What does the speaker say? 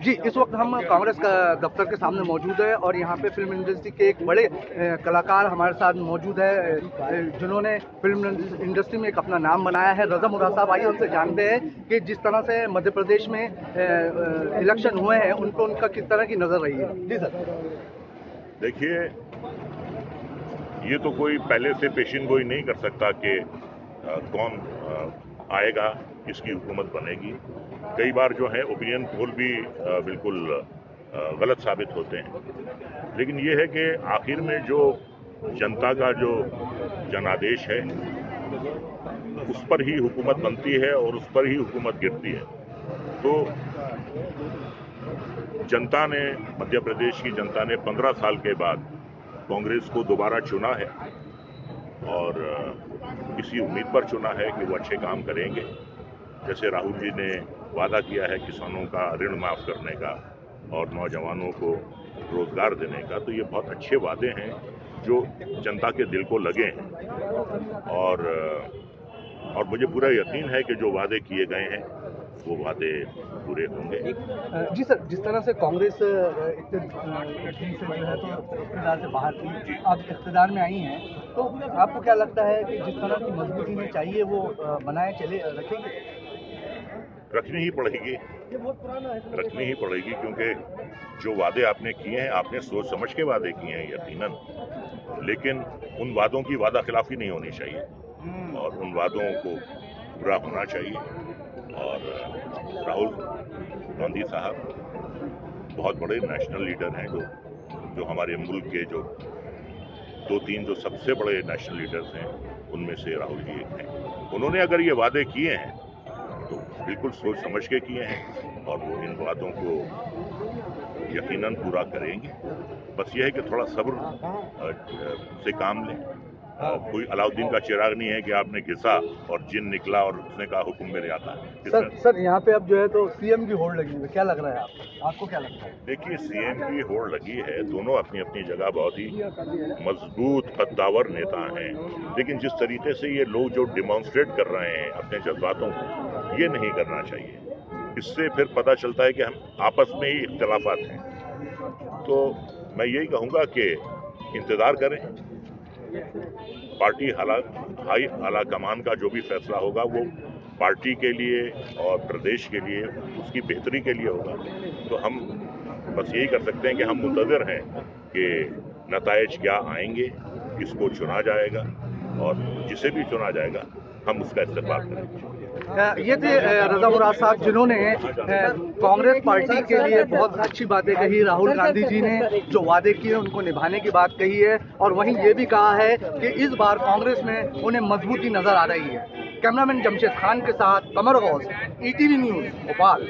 जी, इस वक्त हम कांग्रेस का दफ्तर के सामने मौजूद है और यहाँ पे फिल्म इंडस्ट्री के एक बड़े कलाकार हमारे साथ मौजूद है जिन्होंने फिल्म इंडस्ट्री में एक अपना नाम बनाया है। रज़ा मुराद साहब, आइए उनसे जानते हैं कि जिस तरह से मध्य प्रदेश में इलेक्शन हुए हैं उन पर उनका किस तरह की नज़र रही है। जी सर। देखिए, ये तो कोई पहले से पेशिन गोई नहीं कर सकता कि कौन आएगा, किसकी हुकूमत बनेगी। कई बार जो है ओपिनियन पोल भी बिल्कुल गलत साबित होते हैं, लेकिन ये है कि आखिर में जो जनता का जो जनादेश है उस पर ही हुकूमत बनती है और उस पर ही हुकूमत गिरती है। तो जनता ने, मध्य प्रदेश की जनता ने 15 साल के बाद कांग्रेस को दोबारा चुना है और इसी उम्मीद पर चुना है कि वो अच्छे काम करेंगे। जैसे राहुल जी ने वादा किया है किसानों का ऋण माफ करने का और नौजवानों को रोजगार देने का, तो ये बहुत अच्छे वादे हैं जो जनता के दिल को लगे हैं और मुझे पूरा यकीन है कि जो वादे किए गए हैं वो वादे पूरे होंगे। जी सर, जिस तरह से कांग्रेस से जो है तो इख्तियार से बाहर थी, अब इख्तियार में आई हैं, तो आपको क्या लगता है कि जिस तरह की मजबूती में चाहिए वो बनाए चले रखेंगे? रखनी ही पड़ेगी क्योंकि जो वादे आपने किए हैं, आपने सोच समझ के वादे किए हैं यकीनन, लेकिन उन वादों की वादा खिलाफी नहीं होनी चाहिए और उन वादों को पूरा होना चाहिए। और राहुल गांधी साहब बहुत बड़े नेशनल लीडर हैं जो हमारे मुल्क के जो 2-3 जो सबसे बड़े नेशनल लीडर्स हैं उनमें से राहुल जी एक हैं। उन्होंने अगर ये वादे किए हैं तो बिल्कुल सोच समझ के किए हैं और वो इन वादों को यकीनन पूरा करेंगे। बस ये है कि थोड़ा सब्र से काम लें। कोई अलाउद्दीन का चिराग नहीं है कि आपने घिसा और जिन निकला और उसने कहा हुक्म मेरे आता है। सर यहाँ पे अब जो है तो सीएम की होड़ लगी है, क्या लग रहा है आपको क्या लगता है? देखिए, सीएम की होड़ लगी है, दोनों अपनी अपनी जगह बहुत ही मजबूत कद्दावर नेता हैं, लेकिन जिस तरीके से ये लोग जो डिमॉन्स्ट्रेट कर रहे हैं अपने जज्बातों को, ये नहीं करना चाहिए। इससे फिर पता चलता है कि हम आपस में ही इख्तिलाफात हैं। तो मैं यही कहूँगा कि इंतजार करें, पार्टी हाई आला कमान का जो भी फैसला होगा वो पार्टी के लिए और प्रदेश के लिए, उसकी बेहतरी के लिए होगा। तो हम बस यही कर सकते हैं कि हम मुंतज़िर हैं कि नताइज क्या आएंगे, किसको चुना जाएगा और जिसे भी चुना जाएगा हम उसका इस्तेमाल करेंगे। ये थे रज़ा मुराद साहब जिन्होंने कांग्रेस पार्टी के लिए बहुत अच्छी बातें कही। राहुल गांधी जी ने जो वादे किए उनको निभाने की बात कही है और वहीं ये भी कहा है कि इस बार कांग्रेस में उन्हें मजबूती नजर आ रही है। कैमरामैन जमशेद खान के साथ कमर गौस, ETV न्यूज़, भोपाल।